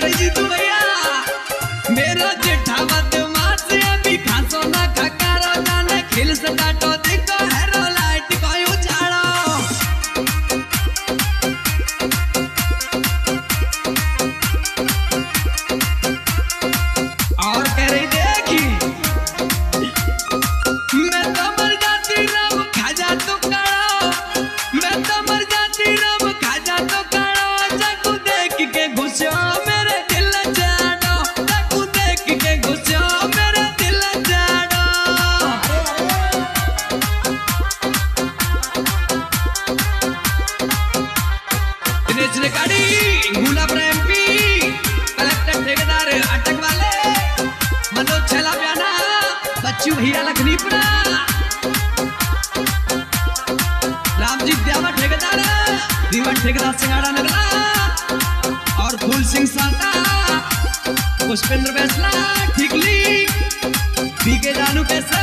रही जी तू भैया मेरा जेठा बदमाश अभी खासो ना खकारो जाने खिल से काटो देखो हेरो लाइट कोई उछाड़ो और कह रही देखी मैं तो मर जाती रब खा जा तो काड़ो मैं तो मर जाती रब खा जा तो काड़ो चाकू देख के घुसो मेरे दिल जाड़ो चाकू देख के घुसो मेरे दिल जाड़ो दिनेश ने गाड़ी गुना प्रेमी कलेक्टर ठेकेदार अटक वाले मनोज छेला प्याना बच्चू भैया लखनीपुरा रामजी द्यावा ठेकेदार दीवन ठेकेदार सिंगाड़ा नगला और फूल सिंह साता पुष्पेंद्र बैसला ठीकली पीके जानू कैसे